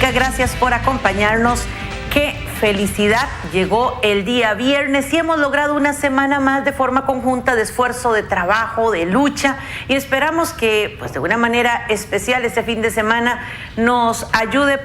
Rica, gracias por acompañarnos. Qué felicidad, llegó el día viernes y hemos logrado una semana más de forma conjunta de esfuerzo, de trabajo, de lucha, y esperamos que pues de una manera especial este fin de semana nos ayude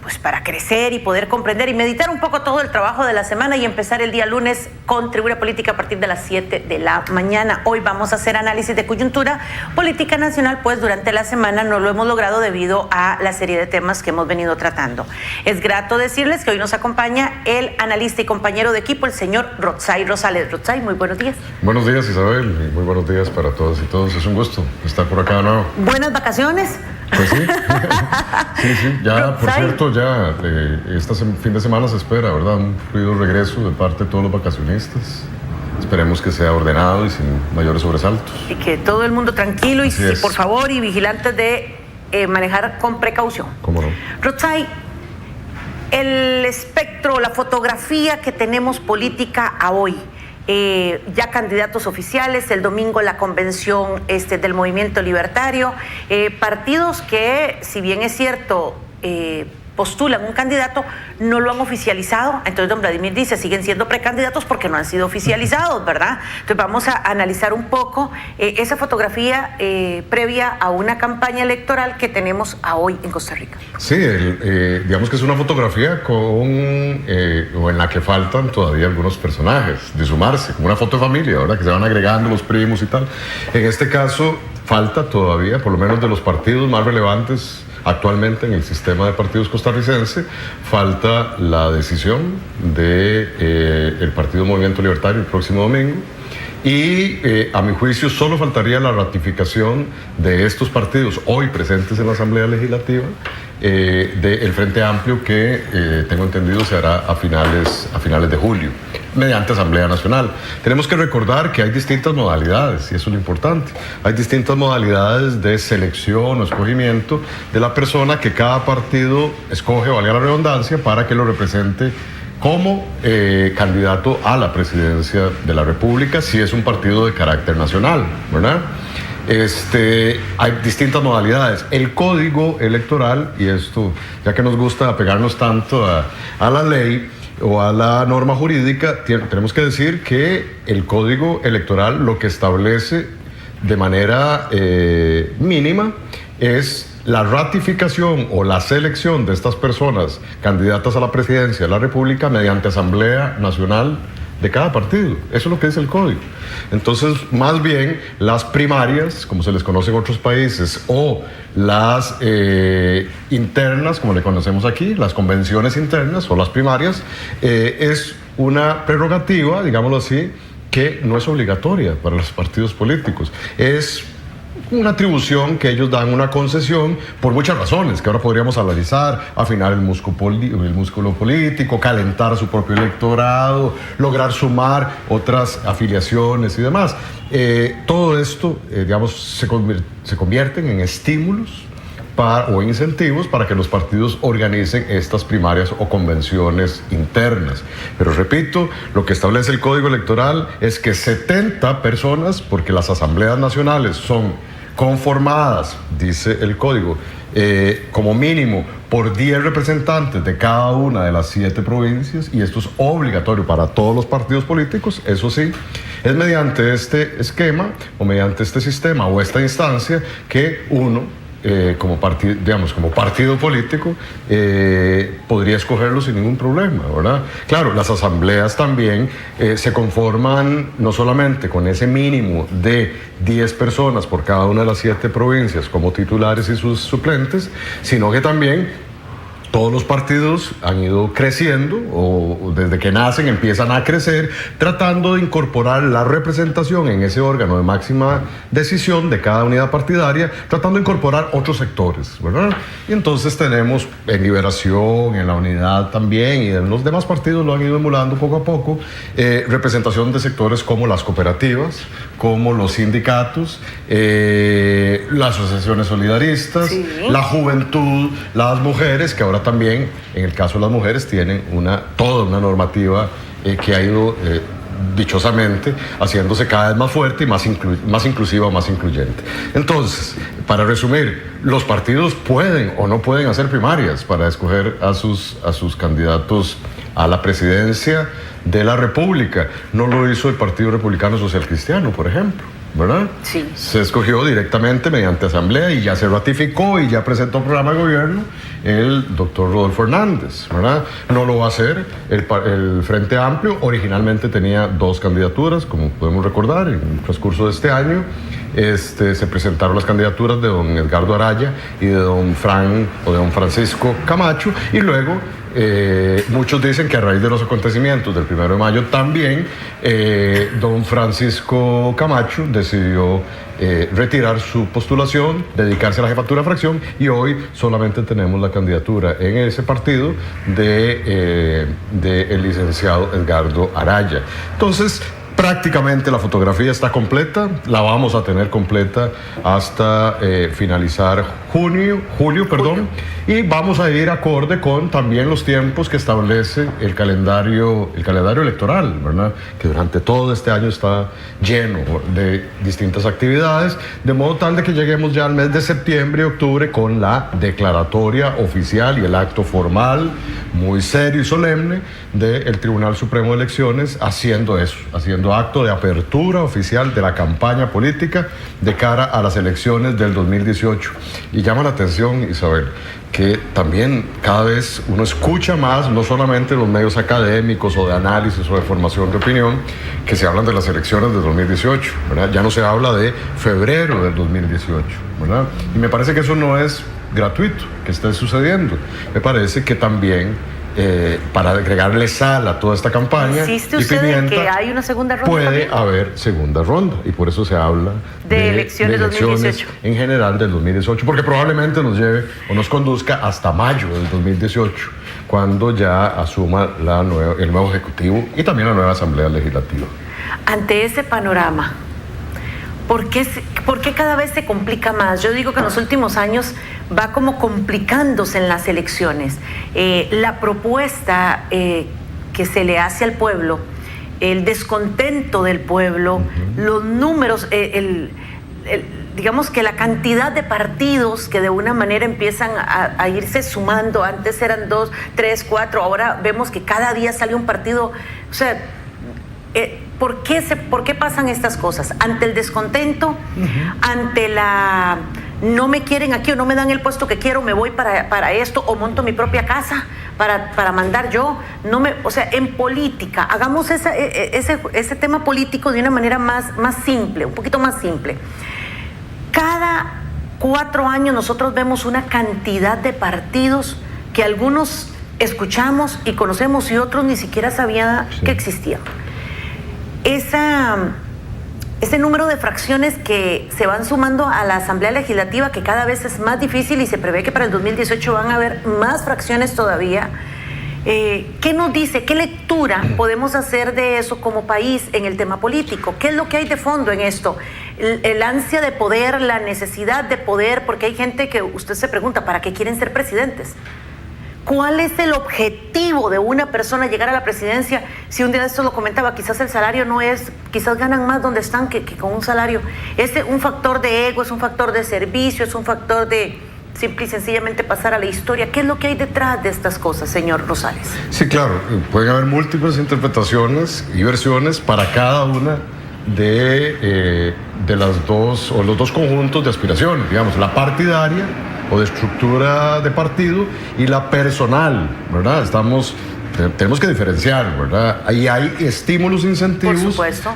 pues para crecer y poder comprender y meditar un poco todo el trabajo de la semana y empezar el día lunes con Tribuna Política a partir de las 7 de la mañana. Hoy vamos a hacer análisis de coyuntura política nacional, pues durante la semana no lo hemos logrado debido a la serie de temas que hemos venido tratando. Es grato decirles que hoy nos acompaña el analista y compañero de equipo, el señor Rotzai Rosales. Rotzai, muy buenos días. Buenos días, Isabel, y muy buenos días para todos y todos. Es un gusto estar por acá de nuevo. Buenas vacaciones. Pues sí, sí, ya, por cierto, ya este fin de semana se espera, ¿verdad? Un fluido regreso de parte de todos los vacacionistas. Esperemos que sea ordenado y sin mayores sobresaltos. Y que todo el mundo tranquilo y por favor, y vigilantes de manejar con precaución. ¿Cómo no? Rotzai, el espectro, la fotografía que tenemos política a hoy, ya candidatos oficiales, el domingo la convención del Movimiento Libertario, partidos que, si bien es cierto, postulan un candidato, no lo han oficializado. Entonces don Vladimir dice, siguen siendo precandidatos porque no han sido oficializados, ¿verdad? Entonces vamos a analizar un poco esa fotografía previa a una campaña electoral que tenemos a hoy en Costa Rica. Sí, digamos que es una fotografía o en la que faltan todavía algunos personajes de sumarse, como una foto de familia, ¿verdad? Que se van agregando los primos y tal. En este caso falta todavía, por lo menos de los partidos más relevantes actualmente en el sistema de partidos costarricense, falta la decisión del Partido Movimiento Libertario el próximo domingo. Y a mi juicio solo faltaría la ratificación de estos partidos hoy presentes en la Asamblea Legislativa del Frente Amplio, que tengo entendido se hará a finales de julio, mediante Asamblea Nacional. Tenemos que recordar que hay distintas modalidades, y eso es lo importante. Hay distintas modalidades de selección o escogimiento de la persona que cada partido escoge, valga la redundancia, para que lo represente como candidato a la presidencia de la República, si es un partido de carácter nacional, ¿verdad? Hay distintas modalidades. El código electoral, y esto, ya que nos gusta apegarnos tanto a la ley o a la norma jurídica, tenemos que decir que el código electoral lo que establece de manera mínima es la ratificación o la selección de estas personas candidatas a la presidencia de la República mediante Asamblea Nacional de cada partido. Eso es lo que dice el código. Entonces, más bien, las primarias, como se les conoce en otros países, o las internas, como le conocemos aquí, las convenciones internas o las primarias, es una prerrogativa, digámoslo así, que no es obligatoria para los partidos políticos. Es una atribución que ellos dan, una concesión, por muchas razones, que ahora podríamos analizar: afinar el músculo político, calentar su propio electorado, lograr sumar otras afiliaciones y demás. Todo esto, digamos, se convierten en estímulos o incentivos para que los partidos organicen estas primarias o convenciones internas. Pero repito, lo que establece el Código Electoral es que 70 personas, porque las asambleas nacionales son conformadas, dice el Código, como mínimo por 10 representantes de cada una de las 7 provincias, y esto es obligatorio para todos los partidos políticos. Eso sí, es mediante este esquema o mediante este sistema o esta instancia que uno, como partido político, podría escogerlo sin ningún problema, ¿verdad? Claro, las asambleas también se conforman no solamente con ese mínimo de 10 personas por cada una de las 7 provincias como titulares y sus suplentes, sino que también todos los partidos han ido creciendo, o desde que nacen empiezan a crecer, tratando de incorporar la representación en ese órgano de máxima decisión de cada unidad partidaria, tratando de incorporar otros sectores, ¿verdad? Y entonces tenemos en Liberación, en la Unidad también, y en los demás partidos lo han ido emulando poco a poco, representación de sectores como las cooperativas, como los sindicatos, las asociaciones solidaristas, sí, la juventud, las mujeres, que ahora también, en el caso de las mujeres, tienen toda una normativa que ha ido dichosamente haciéndose cada vez más fuerte y más inclusiva, más incluyente. Entonces, para resumir, los partidos pueden o no pueden hacer primarias para escoger a sus candidatos a la presidencia de la República. No lo hizo el Partido Republicano Social Cristiano, por ejemplo, ¿verdad? Sí. Se escogió directamente mediante asamblea y ya se ratificó y ya presentó programa de gobierno el doctor Rodolfo Hernández, ¿verdad? No lo va a hacer el Frente Amplio. Originalmente tenía 2 candidaturas, como podemos recordar, en el transcurso de este año. Se presentaron las candidaturas de don Edgardo Araya y de don Francisco Camacho, y luego muchos dicen que a raíz de los acontecimientos del 1 de mayo también don Francisco Camacho decidió retirar su postulación, dedicarse a la jefatura de fracción, y hoy solamente tenemos la candidatura en ese partido de el licenciado Edgardo Araya. Entonces, prácticamente la fotografía está completa, la vamos a tener completa hasta finalizar julio, y vamos a ir acorde con también los tiempos que establece el calendario electoral, ¿verdad? Que durante todo este año está lleno de distintas actividades, de modo tal de que lleguemos ya al mes de septiembre y octubre con la declaratoria oficial y el acto formal, muy serio y solemne, del Tribunal Supremo de Elecciones, haciendo acto de apertura oficial de la campaña política de cara a las elecciones del 2018. Y llama la atención, Isabel, que también cada vez uno escucha más, no solamente en los medios académicos o de análisis o de formación de opinión, que se hablan de las elecciones del 2018, ¿verdad? Ya no se habla de febrero del 2018, ¿verdad? Y me parece que eso no es gratuito, que esté sucediendo. Me parece que también para agregarle sal a toda esta campaña ¿Insiste y usted pimienta, en que hay una segunda ronda? puede también haber segunda ronda, y por eso se habla de elecciones 2018 en general del 2018, porque probablemente nos lleve o nos conduzca hasta mayo del 2018, cuando ya asuma el nuevo Ejecutivo y también la nueva Asamblea Legislativa. Ante ese panorama, ¿por qué cada vez se complica más? Yo digo que en los últimos años va como complicándose en las elecciones. La propuesta que se le hace al pueblo, el descontento del pueblo, los números, digamos que la cantidad de partidos que de una manera empiezan a irse sumando. Antes eran 2, 3, 4, ahora vemos que cada día sale un partido. O sea, ¿por qué pasan estas cosas? Ante el descontento, ante la no me quieren aquí o no me dan el puesto que quiero, me voy para esto, o monto mi propia casa para mandar yo. O sea, en política, hagamos ese tema político de una manera más simple, un poquito más simple. Cada 4 años nosotros vemos una cantidad de partidos que algunos escuchamos y conocemos y otros ni siquiera sabían que existían. Ese número de fracciones que se van sumando a la Asamblea Legislativa, que cada vez es más difícil y se prevé que para el 2018 van a haber más fracciones todavía. ¿Qué nos dice? ¿Qué lectura podemos hacer de eso como país en el tema político? ¿Qué es lo que hay de fondo en esto? El ansia de poder, la necesidad de poder, porque hay gente que usted se pregunta, ¿para qué quieren ser presidentes? ¿Cuál es el objetivo de una persona llegar a la presidencia? Si un día de esto lo comentaba, quizás el salario no es, quizás ganan más donde están que con un salario. Es un factor de ego, es un factor de servicio, es un factor de simple y sencillamente pasar a la historia. ¿Qué es lo que hay detrás de estas cosas, señor Rosales? Sí, claro, pueden haber múltiples interpretaciones y versiones para cada una de los dos conjuntos de aspiraciones, digamos, la partidaria o de estructura de partido y la personal, ¿verdad? Tenemos que diferenciar, ¿verdad? Ahí hay estímulos, incentivos, por supuesto,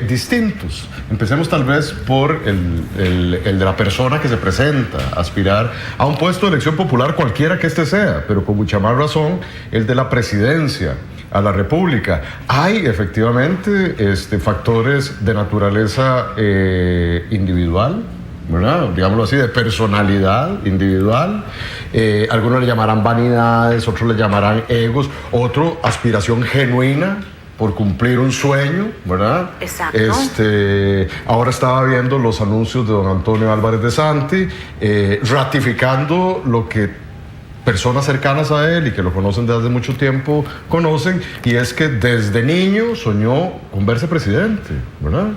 distintos. Empecemos tal vez por el de la persona que se presenta, aspirar a un puesto de elección popular cualquiera que este sea, pero con mucha más razón el de la presidencia a la República. Hay efectivamente factores de naturaleza individual, ¿verdad? Digámoslo así, de personalidad individual. Algunos le llamarán vanidades, otros le llamarán egos, otro aspiración genuina por cumplir un sueño, ¿verdad? Exacto. Ahora estaba viendo los anuncios de don Antonio Álvarez de Santi, ratificando lo que personas cercanas a él y que lo conocen desde hace mucho tiempo conocen, y es que desde niño soñó con verse presidente, ¿verdad?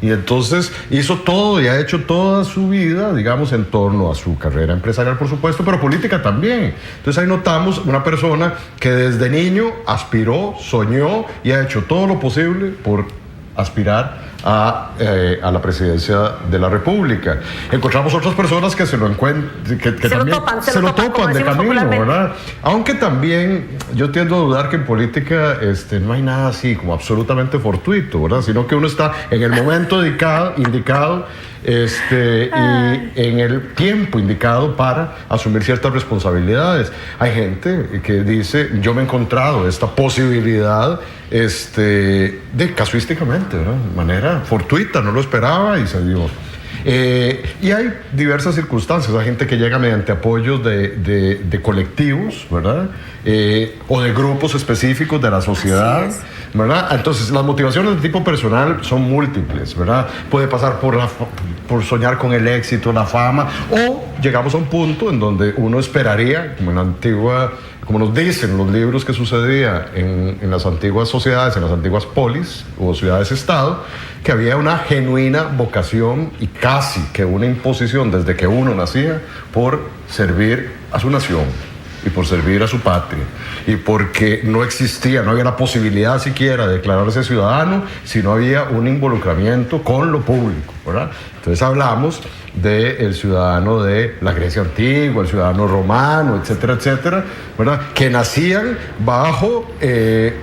Y entonces hizo todo y ha hecho toda su vida, digamos, en torno a su carrera empresarial, por supuesto, pero política también. Entonces ahí notamos una persona que desde niño aspiró, soñó y ha hecho todo lo posible por aspirar a la presidencia de la República. Encontramos otras personas que se lo encuentran, que también se lo topan de camino, ¿verdad? Aunque también yo tiendo a dudar que en política no hay nada así como absolutamente fortuito, ¿verdad? Sino que uno está en el momento indicado y en el tiempo indicado para asumir ciertas responsabilidades. Hay gente que dice, yo me he encontrado esta posibilidad de casuísticamente, ¿verdad? De manera fortuita, no lo esperaba y se dio. Y hay diversas circunstancias. Hay gente que llega mediante apoyos de colectivos, ¿verdad? O de grupos específicos de la sociedad, ¿verdad? Entonces, las motivaciones de tipo personal son múltiples, ¿verdad? Puede pasar por soñar con el éxito, la fama, o llegamos a un punto en donde uno esperaría, como nos dicen los libros que sucedía en las antiguas sociedades, en las antiguas polis o ciudades-estado, que había una genuina vocación y casi que una imposición desde que uno nacía por servir a su nación y por servir a su patria, y porque no había la posibilidad siquiera de declararse ciudadano si no había un involucramiento con lo público, ¿verdad? Entonces hablamos del ciudadano de la Grecia antigua, el ciudadano romano, etcétera, etcétera, ¿verdad? Que nacían bajo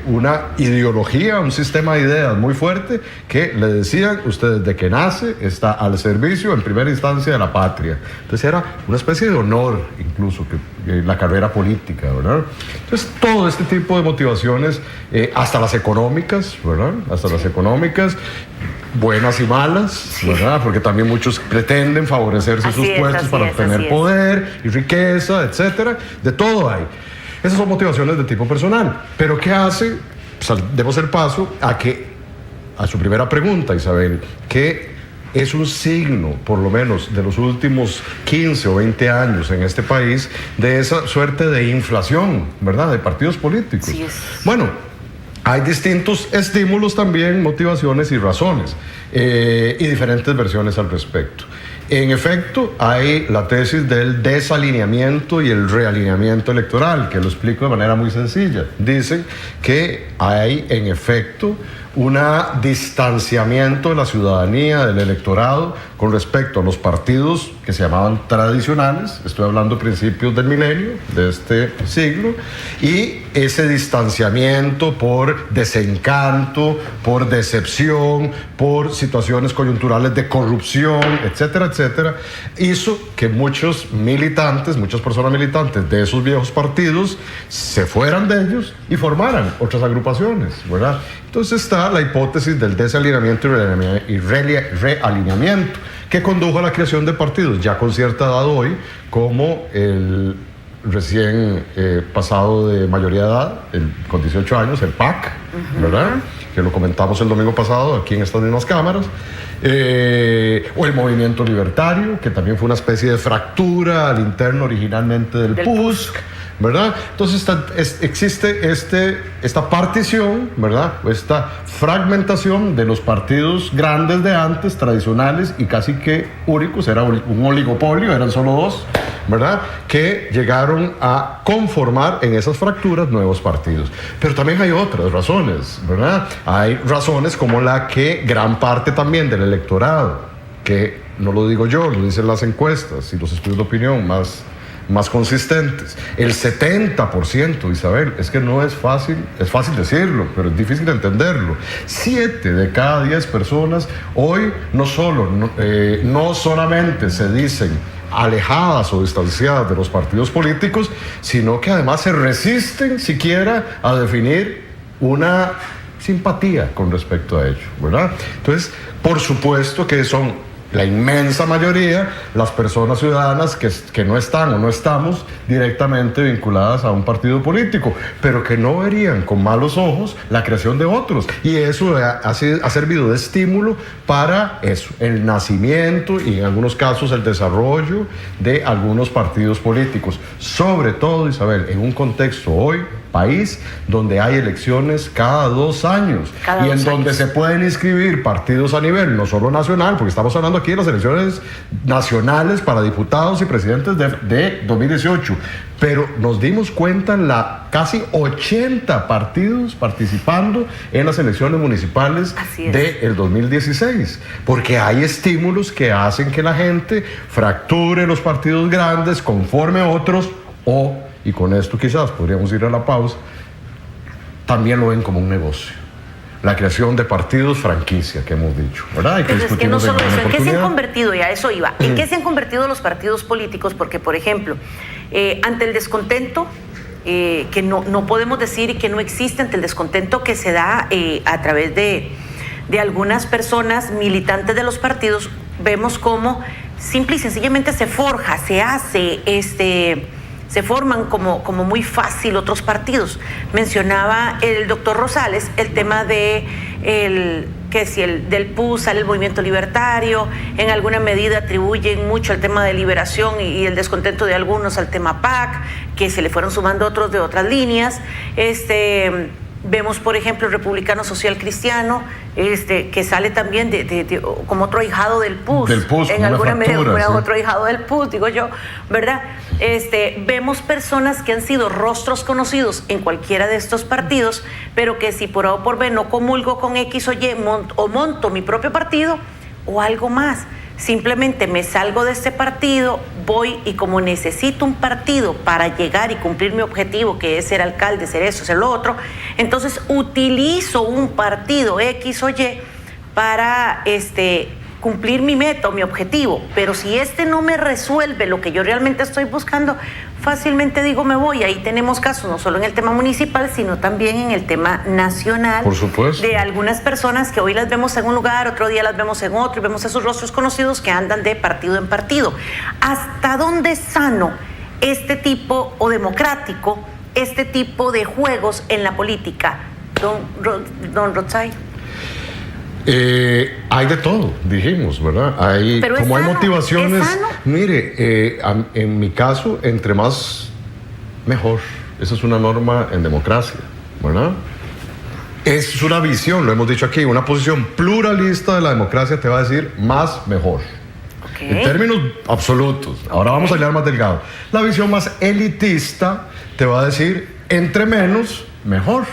una ideología, un sistema de ideas muy fuerte que le decían, usted desde que nace está al servicio en primera instancia de la patria. Entonces era una especie de honor incluso que la carrera política, ¿verdad? Entonces todo este tipo de motivaciones, hasta las económicas, ¿verdad? Hasta las económicas, buenas y malas, ¿verdad? Porque también muchos pretenden favorecerse sus puestos para obtener poder y riqueza, etcétera. De todo hay. Esas son motivaciones de tipo personal. Pero ¿qué hace? Pues demos el paso a su primera pregunta, Isabel, que es un signo, por lo menos, de los últimos 15 o 20 años en este país, de esa suerte de inflación, ¿verdad? De partidos políticos. Sí es. Bueno, hay distintos estímulos también, motivaciones y razones, y diferentes versiones al respecto. En efecto, hay la tesis del desalineamiento y el realineamiento electoral, que lo explico de manera muy sencilla. Dicen que hay, en efecto, un distanciamiento de la ciudadanía, del electorado, con respecto a los partidos que se llamaban tradicionales, estoy hablando principios del milenio, de este siglo, y ese distanciamiento por desencanto, por decepción, por situaciones coyunturales de corrupción, etcétera, etcétera, hizo que muchos militantes, muchas personas militantes de esos viejos partidos se fueran de ellos y formaran otras agrupaciones, ¿verdad? Entonces está la hipótesis del desalineamiento y realineamiento, que condujo a la creación de partidos ya con cierta edad hoy, como el recién pasado de mayoría de edad, con 18 años, el PAC, ¿verdad? Que lo comentamos el domingo pasado aquí en estas mismas cámaras, o el Movimiento Libertario, que también fue una especie de fractura al interno originalmente del PUSC, ¿verdad? Entonces existe esta partición, ¿verdad? Esta fragmentación de los partidos grandes de antes, tradicionales y casi que únicos, era un oligopolio, eran solo dos, ¿verdad? Que llegaron a conformar en esas fracturas nuevos partidos. Pero también hay otras razones, ¿verdad? Hay razones como la que gran parte también del electorado, que no lo digo yo, lo dicen las encuestas y los estudios de opinión más consistentes. El 70%, Isabel, es que no es fácil decirlo, pero es difícil entenderlo. 7 de cada 10 personas hoy no solamente se dicen alejadas o distanciadas de los partidos políticos, sino que además se resisten siquiera a definir una simpatía con respecto a ello, ¿verdad? Entonces, por supuesto que son la inmensa mayoría, las personas ciudadanas que no están o no estamos directamente vinculadas a un partido político, pero que no verían con malos ojos la creación de otros. Y eso ha servido de estímulo para eso, el nacimiento y en algunos casos el desarrollo de algunos partidos políticos. Sobre todo, Isabel, en un contexto hoy, país, donde hay elecciones cada 2 años y en donde se pueden inscribir partidos a nivel no solo nacional, porque estamos hablando aquí de las elecciones nacionales para diputados y presidentes de 2018, pero nos dimos cuenta en la casi 80 partidos participando en las elecciones municipales del 2016, porque hay estímulos que hacen que la gente fracture los partidos grandes, conforme a otros, y con esto quizás podríamos ir a la pausa, también lo ven como un negocio. La creación de partidos franquicia, que hemos dicho, ¿verdad? Y que es que no solo eso, ¿en qué se han convertido? Y a eso iba. ¿En qué se han convertido los partidos políticos? Porque, por ejemplo, ante el descontento, que no podemos decir y que no existe, ante el descontento que se da a través de algunas personas militantes de los partidos, vemos cómo simple y sencillamente se forja, se hace se forman como muy fácil otros partidos. Mencionaba el doctor Rosales el tema de que si del PUS sale el movimiento libertario, en alguna medida atribuyen mucho al tema de liberación y el descontento de algunos al tema PAC, que se le fueron sumando otros de otras líneas. Vemos, por ejemplo, el Republicano Social Cristiano, que sale también como otro ahijado del PUS. Del PUS, en alguna medida, sí. Otro ahijado del PUS, digo yo, ¿verdad? Vemos personas que han sido rostros conocidos en cualquiera de estos partidos, pero que si por A o por B no comulgo con X o Y, monto mi propio partido o algo más. Simplemente me salgo de este partido, voy y como necesito un partido para llegar y cumplir mi objetivo, que es ser alcalde, ser eso, ser lo otro, entonces utilizo un partido X o Y para cumplir mi meta o mi objetivo. Pero si no me resuelve lo que yo realmente estoy buscando, fácilmente digo me voy. Ahí tenemos casos no solo en el tema municipal, sino también en el tema nacional. Por supuesto. De algunas personas que hoy las vemos en un lugar, otro día las vemos en otro, y vemos esos rostros conocidos que andan de partido en partido. ¿Hasta dónde es sano este tipo, o democrático, este tipo de juegos en la política? Don Rotzai. Hay de todo, dijimos, ¿verdad? Hay motivaciones. ¿Es sano? Mire, en mi caso, entre más, mejor. Esa es una norma en democracia, ¿verdad? Es una visión, lo hemos dicho aquí, una posición pluralista de la democracia te va a decir más, mejor. Okay. En términos absolutos. Ahora vamos a hablar más delgado. La visión más elitista te va a decir entre menos, mejor.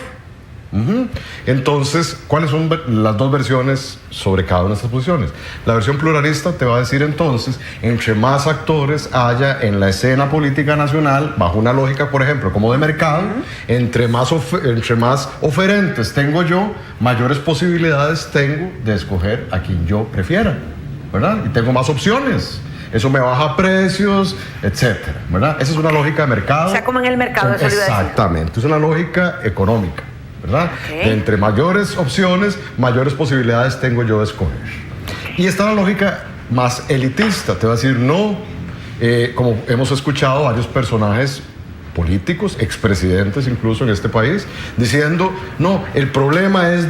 Entonces, ¿cuáles son las dos versiones sobre cada una de estas posiciones? La versión pluralista te va a decir entonces, entre más actores haya en la escena política nacional, bajo una lógica, por ejemplo, como de mercado, entre más oferentes tengo yo, mayores posibilidades tengo de escoger a quien yo prefiera, ¿verdad? Y tengo más opciones. Eso me baja precios, etcétera, ¿verdad? Esa es una lógica de mercado. O sea, como en el mercado, eso exactamente, es una lógica económica, ¿verdad? Okay. De entre mayores opciones, mayores posibilidades tengo yo de escoger. Y está la lógica más elitista, te va a decir no, como hemos escuchado varios personajes políticos, expresidentes incluso en este país, diciendo, no, el problema es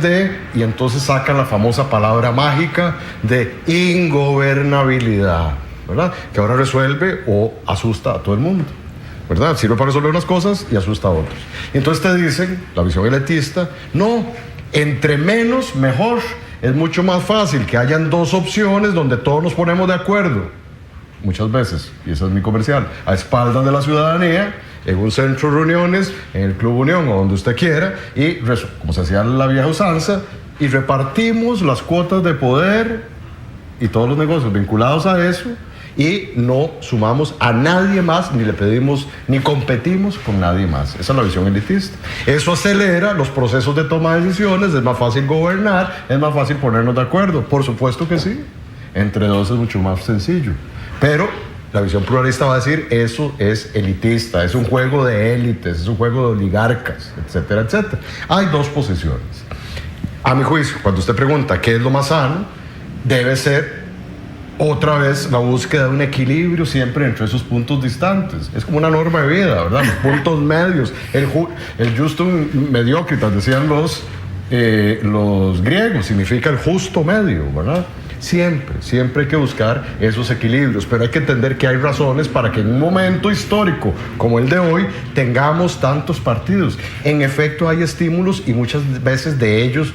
y entonces sacan la famosa palabra mágica de ingobernabilidad, ¿verdad? Que ahora resuelve o asusta a todo el mundo, ¿verdad? Sirve para resolver unas cosas y asusta a otros. Y entonces te dicen, la visión elitista, no, entre menos, mejor. Es mucho más fácil que hayan dos opciones donde todos nos ponemos de acuerdo. Muchas veces, y ese es mi comercial, a espaldas de la ciudadanía, en un centro de reuniones, en el Club Unión o donde usted quiera, y como se hacía la vieja usanza, y repartimos las cuotas de poder y todos los negocios vinculados a eso, y no sumamos a nadie más, ni le pedimos, ni competimos con nadie más. Esa es la visión elitista. Eso acelera los procesos de toma de decisiones, es más fácil gobernar, es más fácil ponernos de acuerdo. Por supuesto que sí, entre dos es mucho más sencillo. Pero la visión pluralista va a decir, eso es elitista, es un juego de élites, es un juego de oligarcas, etcétera, etcétera. Hay dos posiciones. A mi juicio, cuando usted pregunta qué es lo más sano, debe ser Otra vez la búsqueda de un equilibrio siempre entre esos puntos distantes. Es como una norma de vida, ¿verdad? Los puntos medios, el justum mediocritas, decían los griegos, significa el justo medio, ¿verdad? Siempre hay que buscar esos equilibrios, pero hay que entender que hay razones para que en un momento histórico como el de hoy tengamos tantos partidos. En efecto, hay estímulos y muchas veces de ellos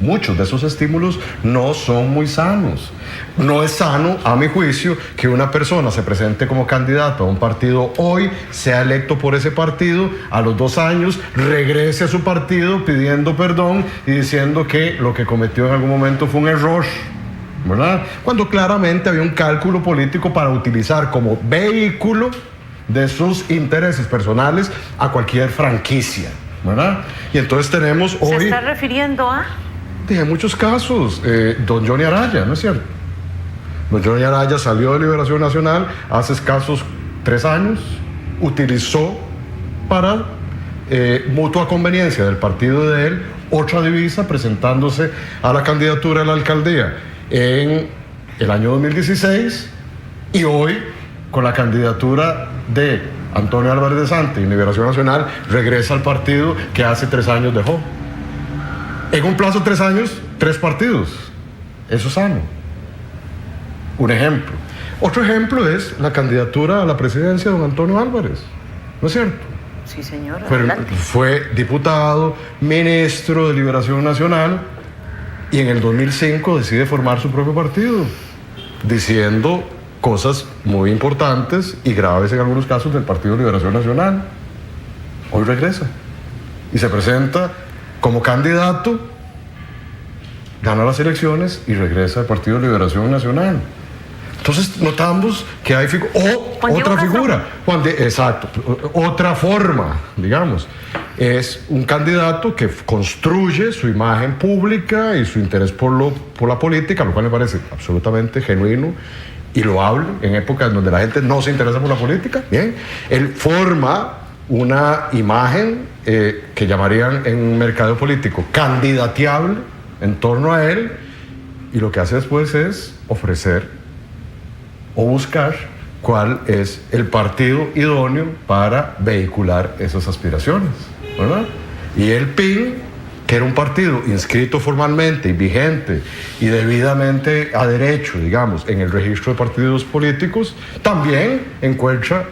muchos de esos estímulos no son muy sanos. No es sano, a mi juicio, que una persona se presente como candidato a un partido hoy, sea electo por ese partido, a los 2 años regrese a su partido pidiendo perdón y diciendo que lo que cometió en algún momento fue un error, ¿verdad? Cuando claramente había un cálculo político para utilizar como vehículo de sus intereses personales a cualquier franquicia, ¿verdad? Y entonces tenemos hoy... ¿Se está refiriendo a...? De muchos casos, don Johnny Araya, ¿no es cierto? Don Johnny Araya salió de Liberación Nacional hace escasos 3 años, utilizó para mutua conveniencia del partido de él otra divisa, presentándose a la candidatura a la alcaldía en el año 2016 y hoy con la candidatura de Antonio Álvarez de Santa y Liberación Nacional regresa al partido que hace 3 años dejó. En un plazo de 3 años, 3 partidos. Eso es sano. Un ejemplo. Otro ejemplo es la candidatura a la presidencia de don Antonio Álvarez. ¿No es cierto? Sí, señor. Fue diputado, ministro de Liberación Nacional y en el 2005 decide formar su propio partido, diciendo cosas muy importantes y graves en algunos casos del Partido de Liberación Nacional. Hoy regresa y se presenta como candidato, gana las elecciones y regresa al Partido de Liberación Nacional. Entonces notamos que hay otra figura, exacto, otra forma, digamos. Es un candidato que construye su imagen pública y su interés por la política, lo cual me parece absolutamente genuino y loable en épocas donde la gente no se interesa por la política. Bien, él forma una imagen que llamarían en un mercado político candidateable en torno a él, y lo que hace después es ofrecer o buscar cuál es el partido idóneo para vehicular esas aspiraciones, ¿verdad? Y el PIN, que era un partido inscrito formalmente y vigente y debidamente a derecho, digamos, en el registro de partidos políticos, también encuentra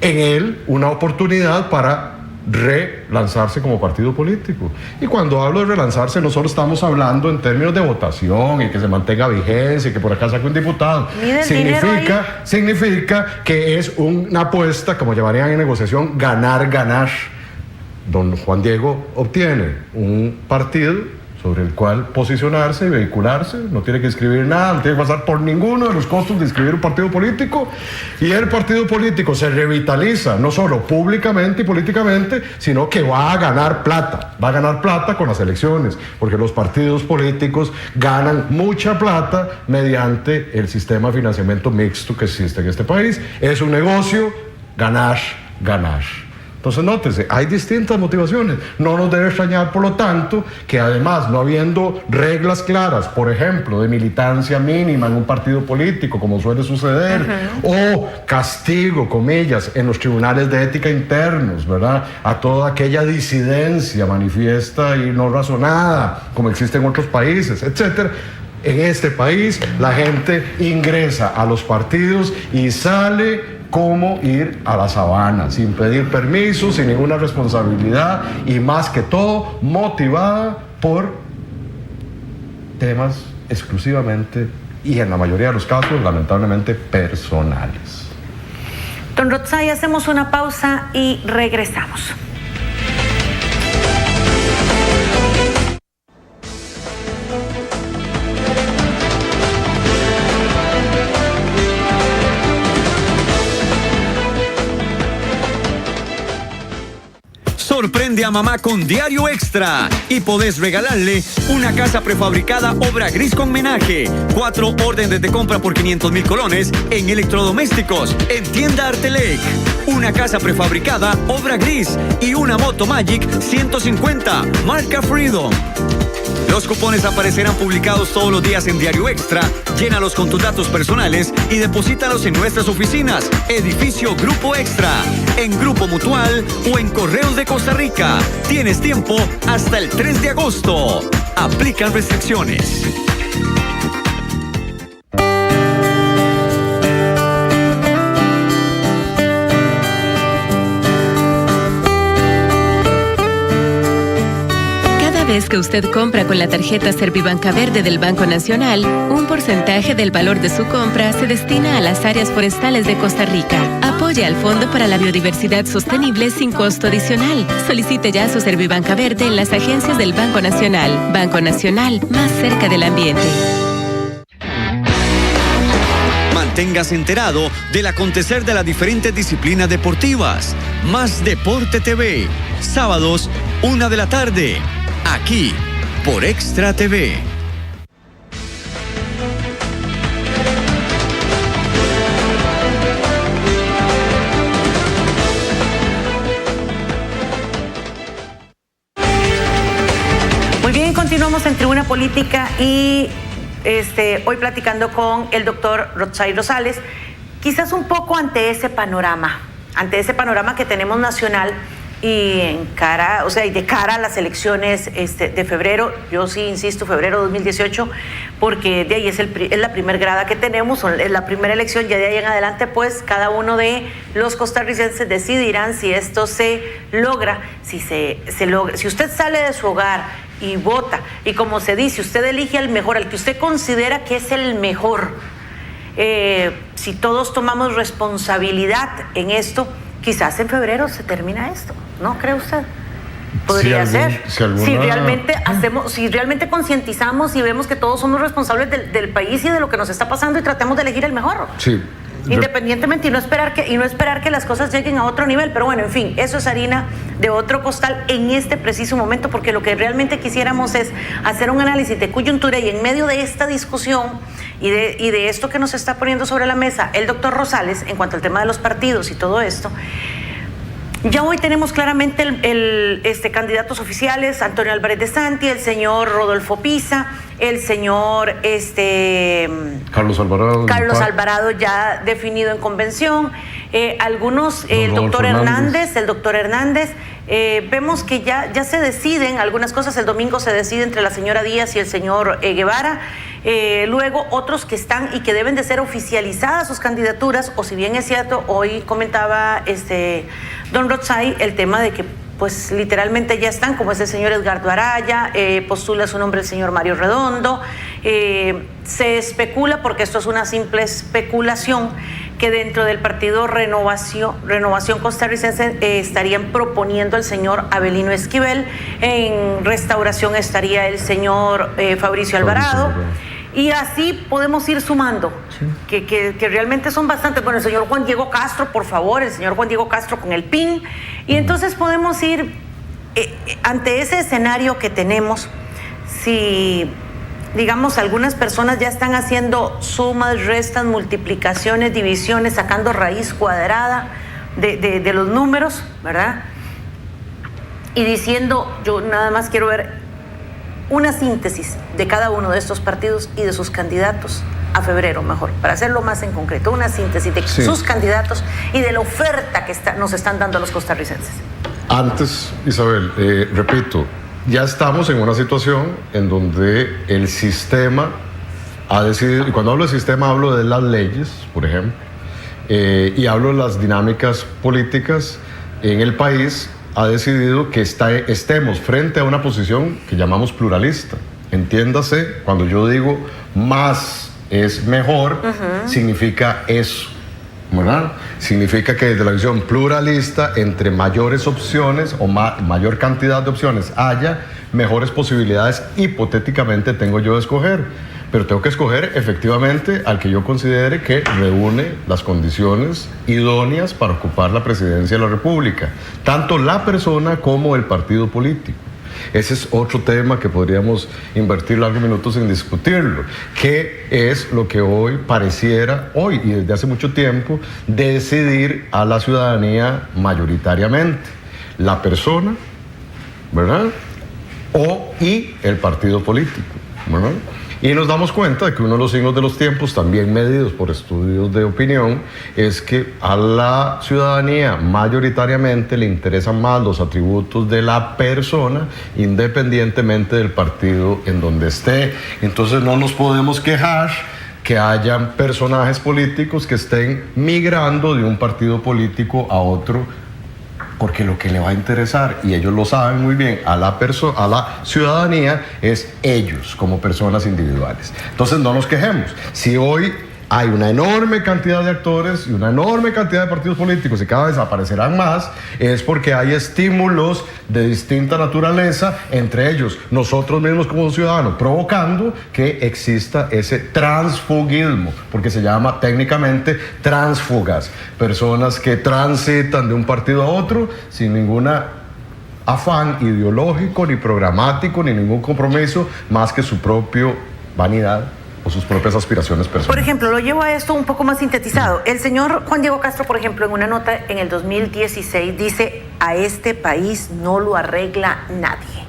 en él una oportunidad para relanzarse como partido político. Y cuando hablo de relanzarse, no solo estamos hablando en términos de votación y que se mantenga vigencia y que por acá saque un diputado. Significa que es una apuesta, como llamarían en negociación, ganar. Don Juan Diego obtiene un partido sobre el cual posicionarse y vehicularse, no tiene que escribir nada, no tiene que pasar por ninguno de los costos de inscribir un partido político, y el partido político se revitaliza, no solo públicamente y políticamente, sino que va a ganar plata con las elecciones, porque los partidos políticos ganan mucha plata mediante el sistema de financiamiento mixto que existe en este país. Es un negocio, ganar. Entonces, nótese, hay distintas motivaciones. No nos debe extrañar, por lo tanto, que además, no habiendo reglas claras, por ejemplo, de militancia mínima en un partido político, como suele suceder, o castigo, comillas, en los tribunales de ética internos, ¿verdad?, a toda aquella disidencia manifiesta y no razonada, como existe en otros países, etcétera. En este país, la gente ingresa a los partidos y sale como ir a la sabana, sin pedir permiso, sin ninguna responsabilidad y más que todo motivada por temas exclusivamente y en la mayoría de los casos lamentablemente personales. Don Rotzai, hacemos una pausa y regresamos. Sorprende a mamá con Diario Extra y podés regalarle una casa prefabricada Obra Gris con menaje, 4 órdenes de compra por 500,000 colones en electrodomésticos en Tienda Artelec, una casa prefabricada Obra Gris y una moto Magic 150 marca Freedom. Los cupones aparecerán publicados todos los días en Diario Extra. Llénalos con tus datos personales y deposítalos en nuestras oficinas. Edificio Grupo Extra, en Grupo Mutual o en Correos de Costa Rica. Tienes tiempo hasta el 3 de agosto. Aplican restricciones. Cada vez que usted compra con la tarjeta Servibanca Verde del Banco Nacional, un porcentaje del valor de su compra se destina a las áreas forestales de Costa Rica. Apoye al Fondo para la Biodiversidad Sostenible sin costo adicional. Solicite ya su Servibanca Verde en las agencias del Banco Nacional. Banco Nacional, más cerca del ambiente. Manténgase enterado del acontecer de las diferentes disciplinas deportivas. Más Deporte TV. Sábados, 1 de la tarde. Aquí, por Extra TV. Muy bien, continuamos en Tribuna Política y hoy platicando con el doctor Rotzai Rosales, quizás un poco ante ese panorama que tenemos nacional y de cara a las elecciones de febrero. Yo sí insisto, febrero 2018, porque de ahí es la primera grada que tenemos, es la primera elección. Ya de ahí en adelante, pues cada uno de los costarricenses decidirán si esto se logra, si usted sale de su hogar y vota, y como se dice, usted elige al mejor, al que usted considera que es el mejor. Si todos tomamos responsabilidad en esto, quizás en febrero se termina esto, ¿no cree usted? Podría ser. Si realmente concientizamos y vemos que todos somos responsables del país y de lo que nos está pasando y tratemos de elegir el mejor. Sí. Independientemente y no esperar que las cosas lleguen a otro nivel, pero bueno, en fin, eso es harina de otro costal en este preciso momento, porque lo que realmente quisiéramos es hacer un análisis de coyuntura y en medio de esta discusión y de esto que nos está poniendo sobre la mesa el doctor Rosales en cuanto al tema de los partidos y todo esto. Ya hoy tenemos claramente candidatos oficiales: Antonio Álvarez de Santi, el señor Rodolfo Pisa, el señor Carlos Alvarado ya definido en convención, el doctor Hernández. Vemos que ya se deciden algunas cosas. El domingo se decide entre la señora Díaz y el señor Guevara. Luego otros que están y que deben de ser oficializadas sus candidaturas, o si bien es cierto, hoy comentaba don Rotzai el tema de que pues literalmente ya están, como es el señor Edgardo Araya, postula su nombre el señor Mario Redondo. Se especula, porque esto es una simple especulación, que dentro del partido Renovación Costarricense estarían proponiendo al señor Abelino Esquivel. En Restauración estaría el señor Fabricio Alvarado. Y así podemos ir sumando, sí, que realmente son bastantes. Bueno, el señor Juan Diego Castro, por favor, el señor Juan Diego Castro con el PIN. Y entonces podemos ir ante ese escenario que tenemos. Si, digamos, algunas personas ya están haciendo sumas, restas, multiplicaciones, divisiones, sacando raíz cuadrada de los números, ¿verdad? Y diciendo, yo nada más quiero ver una síntesis de cada uno de estos partidos y de sus candidatos a febrero, mejor, para hacerlo más en concreto, una síntesis de sus candidatos y de la oferta que nos están dando a los costarricenses. Antes, Isabel, repito, ya estamos en una situación en donde el sistema ha decidido, y cuando hablo de sistema hablo de las leyes, por ejemplo, y hablo de las dinámicas políticas en el país. Ha decidido que estemos frente a una posición que llamamos pluralista. Entiéndase, cuando yo digo más es mejor, significa eso, ¿verdad? Significa que desde la visión pluralista, entre mayores opciones o mayor cantidad de opciones haya, mejores posibilidades hipotéticamente tengo yo de escoger. Pero tengo que escoger efectivamente al que yo considere que reúne las condiciones idóneas para ocupar la presidencia de la República, tanto la persona como el partido político. Ese es otro tema que podríamos invertir largos minutos en discutirlo. ¿Qué es lo que hoy pareciera, y desde hace mucho tiempo, decidir a la ciudadanía mayoritariamente? La persona, ¿verdad? y el partido político, ¿verdad? Y nos damos cuenta de que uno de los signos de los tiempos, también medidos por estudios de opinión, es que a la ciudadanía mayoritariamente le interesan más los atributos de la persona, independientemente del partido en donde esté. Entonces no nos podemos quejar que hayan personajes políticos que estén migrando de un partido político a otro, porque lo que le va a interesar, y ellos lo saben muy bien, a la ciudadanía es ellos como personas individuales. Entonces no nos quejemos. Si hoy hay una enorme cantidad de actores y una enorme cantidad de partidos políticos y cada vez aparecerán más, es porque hay estímulos de distinta naturaleza, entre ellos nosotros mismos como ciudadanos, provocando que exista ese transfugismo, porque se llama técnicamente transfugas, personas que transitan de un partido a otro sin ninguna afán ideológico, ni programático, ni ningún compromiso, más que su propia vanidad o sus propias aspiraciones personales. Por ejemplo, lo llevo a esto un poco más sintetizado. El señor Juan Diego Castro, por ejemplo, en una nota en el 2016 dice: a este país no lo arregla nadie.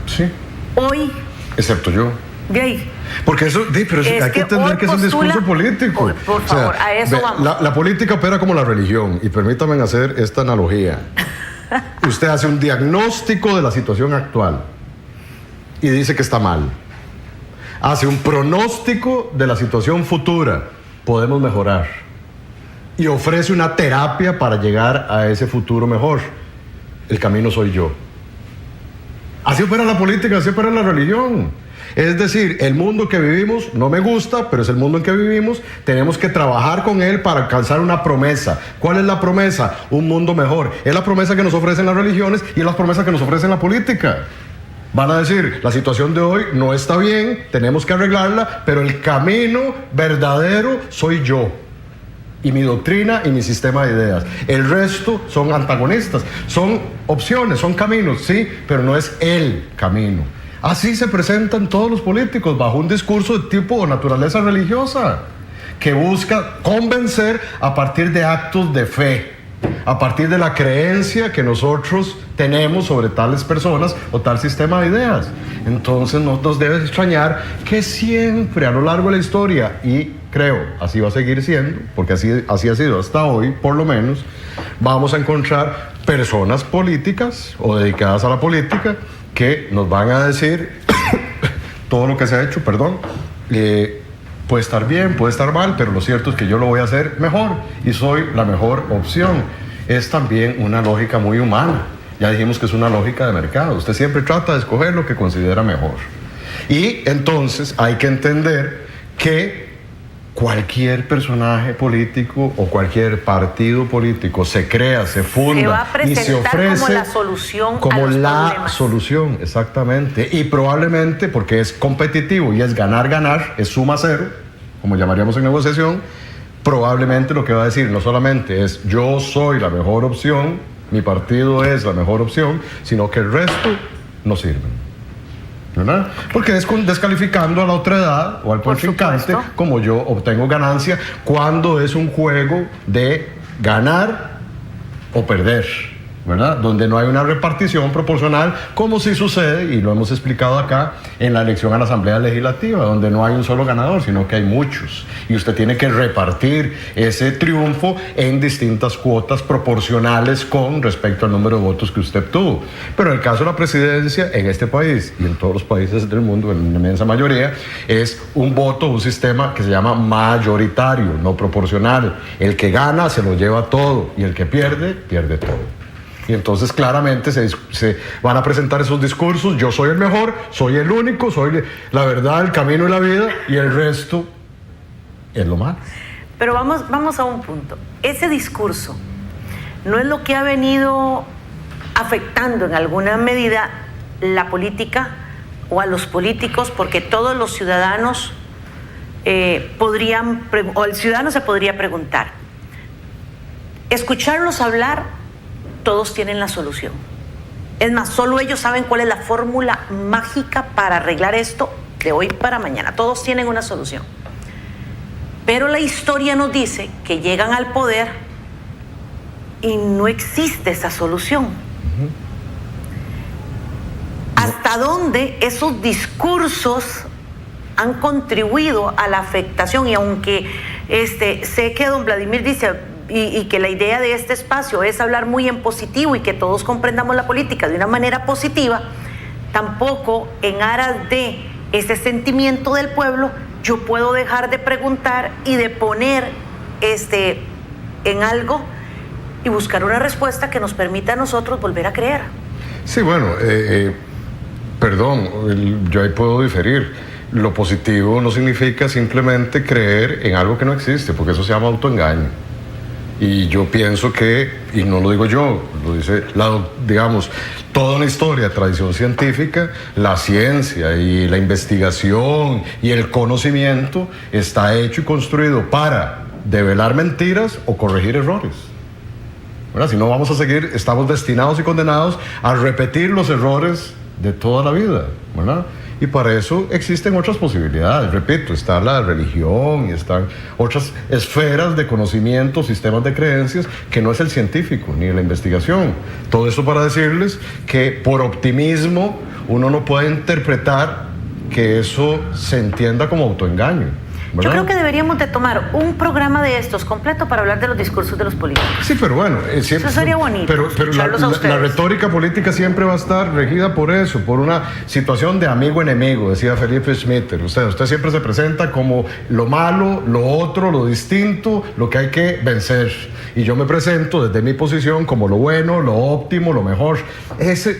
Sí. Hoy... excepto yo. Gay. Porque eso, pero eso hay que entender que es un discurso político. Por favor, a eso vamos. La política opera como la religión, y permítanme hacer esta analogía. Usted hace un diagnóstico de la situación actual y dice que está mal. Hace un pronóstico de la situación futura, podemos mejorar, y ofrece una terapia para llegar a ese futuro mejor. El camino soy yo. Así opera la política, así opera la religión. Es decir, el mundo que vivimos no me gusta, pero es el mundo en que vivimos. Tenemos que trabajar con él para alcanzar una promesa. ¿Cuál es la promesa? Un mundo mejor. Es la promesa que nos ofrecen las religiones y es la promesa que nos ofrece la política. Van a decir, la situación de hoy no está bien, tenemos que arreglarla, pero el camino verdadero soy yo, y mi doctrina y mi sistema de ideas. El resto son antagonistas, son opciones, son caminos, sí, pero no es el camino. Así se presentan todos los políticos, bajo un discurso de tipo o naturaleza religiosa, que busca convencer a partir de actos de fe, a partir de la creencia que nosotros tenemos sobre tales personas o tal sistema de ideas. Entonces no nos debe extrañar que siempre a lo largo de la historia, y creo así va a seguir siendo, porque así ha sido hasta hoy por lo menos, vamos a encontrar personas políticas o dedicadas a la política que nos van a decir todo lo que se ha hecho, puede estar bien, puede estar mal, pero lo cierto es que yo lo voy a hacer mejor y soy la mejor opción. Es también una lógica muy humana. Ya dijimos que es una lógica de mercado. Usted siempre trata de escoger lo que considera mejor. Y entonces hay que entender que cualquier personaje político o cualquier partido político se crea, se funda, se va a presentar y se ofrece como la solución como a los la problemas. Solución, exactamente. Y probablemente porque es competitivo y es ganar, es suma cero, como llamaríamos en negociación, probablemente lo que va a decir no solamente es yo soy la mejor opción, mi partido es la mejor opción, sino que el resto no sirven, ¿verdad? Porque es descalificando a la otra edad o al contrincante como yo obtengo ganancia, cuando es un juego de ganar o perder, ¿verdad? Donde no hay una repartición proporcional, como sí sucede, y lo hemos explicado acá, en la elección a la Asamblea Legislativa, donde no hay un solo ganador, sino que hay muchos. Y usted tiene que repartir ese triunfo en distintas cuotas proporcionales con respecto al número de votos que usted obtuvo. Pero en el caso de la presidencia, en este país y en todos los países del mundo, en la inmensa mayoría, es un voto, un sistema que se llama mayoritario, no proporcional. El que gana se lo lleva todo y el que pierde, pierde todo. Y entonces claramente se van a presentar esos discursos: yo soy el mejor, soy el único, soy la verdad, el camino y la vida, y el resto es lo malo. Pero vamos a un punto. Ese discurso no es lo que ha venido afectando en alguna medida la política o a los políticos, porque todos los ciudadanos o el ciudadano se podría preguntar, escucharlos hablar, todos tienen la solución. Es más, solo ellos saben cuál es la fórmula mágica para arreglar esto de hoy para mañana. Todos tienen una solución. Pero la historia nos dice que llegan al poder y no existe esa solución. hasta dónde esos discursos han contribuido a la afectación. Y aunque sé que don Vladimir dice y que la idea de este espacio es hablar muy en positivo y que todos comprendamos la política de una manera positiva, tampoco en aras de ese sentimiento del pueblo yo puedo dejar de preguntar y de poner en algo y buscar una respuesta que nos permita a nosotros volver a creer. Sí, bueno, perdón, yo ahí puedo diferir. Lo positivo no significa simplemente creer en algo que no existe, porque eso se llama autoengaño. Y yo pienso que, y no lo digo yo, lo dice, digamos, toda una historia, tradición científica, la ciencia y la investigación y el conocimiento está hecho y construido para develar mentiras o corregir errores. ¿Verdad? Si no, vamos a seguir, estamos destinados y condenados a repetir los errores de toda la vida, ¿verdad? Y para eso existen otras posibilidades. Repito, está la religión y están otras esferas de conocimiento, sistemas de creencias, que no es el científico ni la investigación. Todo eso para decirles que por optimismo uno no puede interpretar que eso se entienda como autoengaño, ¿verdad? Yo creo que deberíamos de tomar un programa de estos completo para hablar de los discursos de los políticos. Sí, pero bueno, siempre, eso sería bonito. Pero la retórica política siempre va a estar regida por eso, por una situación de amigo-enemigo, decía Felipe Schmitter. Usted siempre se presenta como lo malo, lo otro, lo distinto, lo que hay que vencer. Y yo me presento desde mi posición como lo bueno, lo óptimo, lo mejor.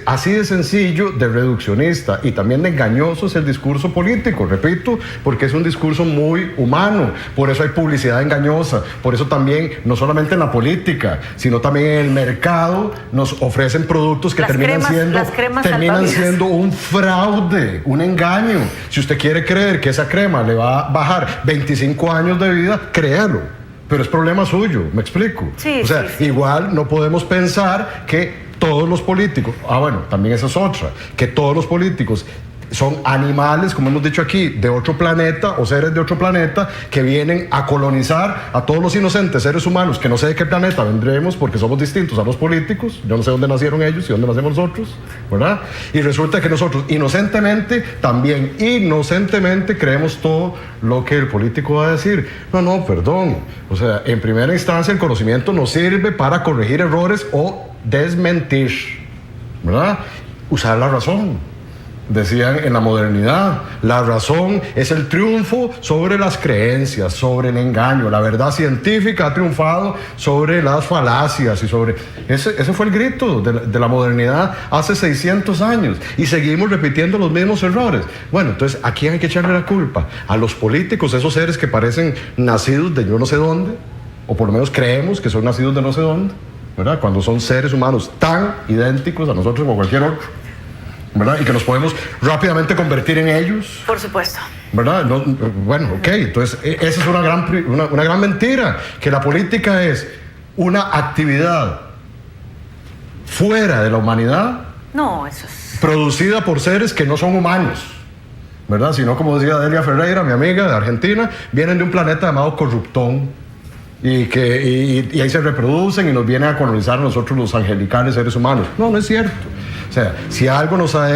Así de sencillo, de reduccionista y también de engañoso es el discurso político, repito, porque es un discurso muy humano. Por eso hay publicidad engañosa. Por eso también, no solamente en la política, sino también en el mercado, nos ofrecen productos que terminan siendo un fraude, un engaño. Si usted quiere creer que esa crema le va a bajar 25 años de vida, créalo. Pero es problema suyo, ¿me explico? Sí, o sea, sí. Igual no podemos pensar que todos los políticos, bueno, también esa es otra, que todos los políticos son animales, como hemos dicho aquí, de otro planeta o seres de otro planeta que vienen a colonizar a todos los inocentes seres humanos, que no sé de qué planeta vendremos porque somos distintos a los políticos. Yo no sé dónde nacieron ellos y dónde nacemos nosotros, ¿verdad? Y resulta que nosotros también inocentemente creemos todo lo que el político va a decir. No, perdón. O sea, en primera instancia el conocimiento nos sirve para corregir errores o desmentir, ¿verdad? Usar la razón. Decían en la modernidad, la razón es el triunfo sobre las creencias, sobre el engaño. La verdad científica ha triunfado sobre las falacias y sobre... Ese fue el grito de la modernidad hace 600 años y seguimos repitiendo los mismos errores. Bueno, entonces, ¿a quién hay que echarle la culpa? A los políticos, esos seres que parecen nacidos de yo no sé dónde, o por lo menos creemos que son nacidos de no sé dónde, ¿verdad? Cuando son seres humanos tan idénticos a nosotros como cualquier otro, ¿verdad? Y que nos podemos rápidamente convertir en ellos. Por supuesto. ¿Verdad? Bueno, ok, entonces esa es una gran mentira, que la política es una actividad fuera de la humanidad. No, eso es... producida por seres que no son humanos, ¿verdad? Sino, como decía Delia Ferreira, mi amiga de Argentina, vienen de un planeta llamado Corruptón y ahí se reproducen y nos vienen a colonizar a nosotros los angelicales seres humanos. No es cierto. O sea, si algo nos ha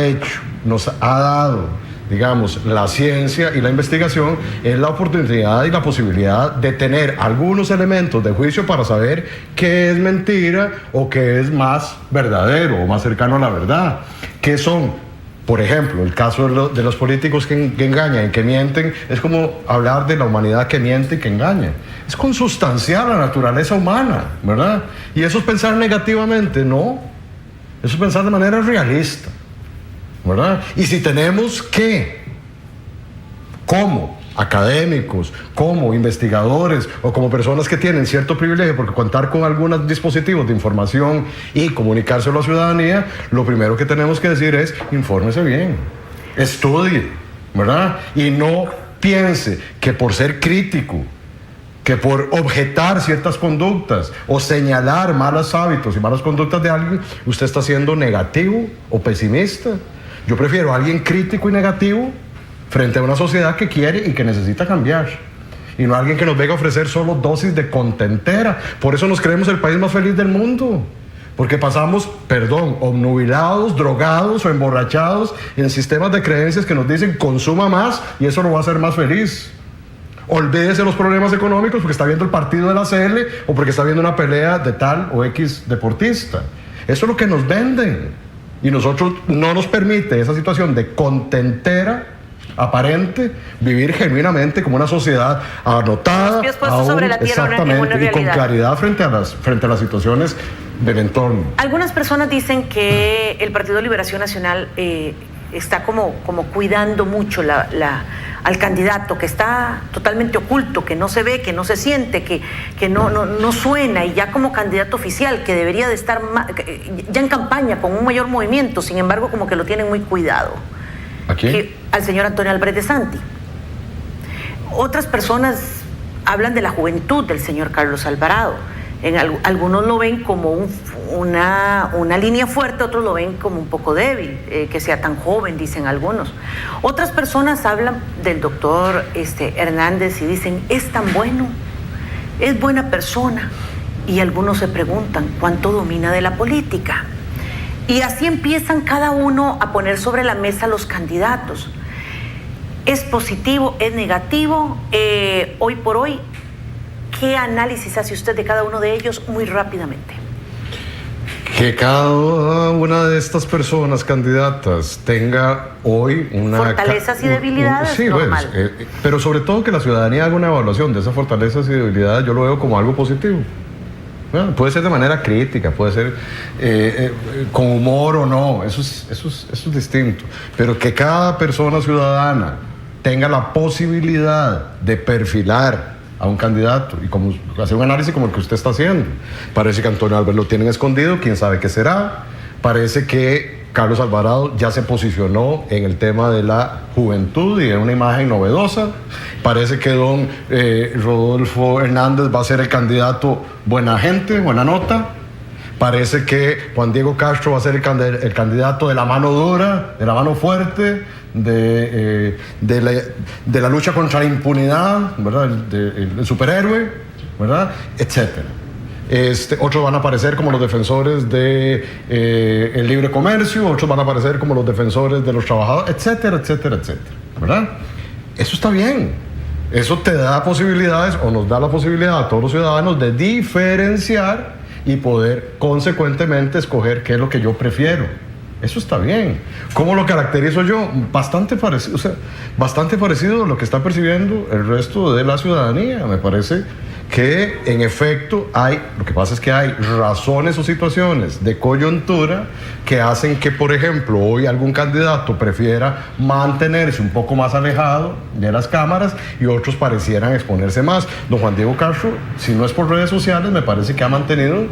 dado, digamos, la ciencia y la investigación, es la oportunidad y la posibilidad de tener algunos elementos de juicio para saber qué es mentira o qué es más verdadero o más cercano a la verdad. ¿Qué son? Por ejemplo, el caso de los políticos que engañan y que mienten es como hablar de la humanidad que miente y que engaña. Es consustancial a la naturaleza humana, ¿verdad? Y eso es pensar negativamente, no. Eso es pensar de manera realista, ¿verdad? Y si tenemos que, como académicos, como investigadores o como personas que tienen cierto privilegio, porque contar con algunos dispositivos de información y comunicárselo a la ciudadanía, lo primero que tenemos que decir es: infórmese bien, estudie, ¿verdad? Y no piense que por ser crítico, que por objetar ciertas conductas o señalar malos hábitos y malas conductas de alguien, usted está siendo negativo o pesimista. Yo prefiero a alguien crítico y negativo frente a una sociedad que quiere y que necesita cambiar, y no a alguien que nos venga a ofrecer solo dosis de contentera. Por eso nos creemos el país más feliz del mundo, Porque pasamos, obnubilados, drogados o emborrachados en sistemas de creencias que nos dicen consuma más y eso lo va a hacer más feliz. Olvídese los problemas económicos porque está viendo el partido de la CL o porque está viendo una pelea de tal o X deportista. Eso es lo que nos venden. Y nosotros no nos permite esa situación de contentera aparente vivir genuinamente como una sociedad anotada sobre la tierra, exactamente, y con claridad frente a las situaciones del entorno. Algunas personas dicen que el Partido de Liberación Nacional está como cuidando mucho al candidato, que está totalmente oculto, que no se ve, que no se siente, que no suena, y ya como candidato oficial, que debería de estar ya en campaña con un mayor movimiento, sin embargo como que lo tienen muy cuidado. ¿A quién? Al señor Antonio Álvarez de Santi. Otras personas hablan de la juventud del señor Carlos Alvarado. Algunos lo ven como una línea fuerte, otros lo ven como un poco débil, que sea tan joven, dicen algunos. Otras personas hablan del doctor Hernández y dicen, es tan bueno, es buena persona. Y algunos se preguntan, ¿cuánto domina de la política? Y así empiezan cada uno a poner sobre la mesa los candidatos. ¿Es positivo? ¿Es negativo? Hoy por hoy, ¿qué análisis hace usted de cada uno de ellos muy rápidamente? Que cada una de estas personas candidatas tenga hoy una... Fortalezas y debilidades, sí, normal. Pues, pero sobre todo que la ciudadanía haga una evaluación de esas fortalezas y debilidades, yo lo veo como algo positivo. Bueno, puede ser de manera crítica, puede ser con humor o no, eso es distinto. Pero que cada persona ciudadana tenga la posibilidad de perfilar a un candidato y como hacer un análisis como el que usted está haciendo. Parece que Antonio Álvarez lo tienen escondido, quién sabe qué será. Parece que Carlos Alvarado ya se posicionó en el tema de la juventud y en una imagen novedosa. Parece que don Rodolfo Hernández va a ser el candidato buena gente, buena nota. Parece que Juan Diego Castro va a ser el candidato de la mano dura, de la mano fuerte, de la lucha contra la impunidad, ¿verdad? El superhéroe, ¿verdad? Etcétera. Otros van a aparecer como los defensores del libre comercio, otros van a aparecer como los defensores de los trabajadores, etcétera, etcétera, etcétera, ¿verdad? Eso está bien. Eso te da posibilidades, o nos da la posibilidad a todos los ciudadanos de diferenciar y poder consecuentemente escoger qué es lo que yo prefiero. Eso está bien. ¿Cómo lo caracterizo yo? Bastante parecido a lo que está percibiendo el resto de la ciudadanía. Me parece que en efecto lo que pasa es que hay razones o situaciones de coyuntura que hacen que, por ejemplo, hoy algún candidato prefiera mantenerse un poco más alejado de las cámaras y otros parecieran exponerse más. Don Juan Diego Castro, si no es por redes sociales, me parece que ha mantenido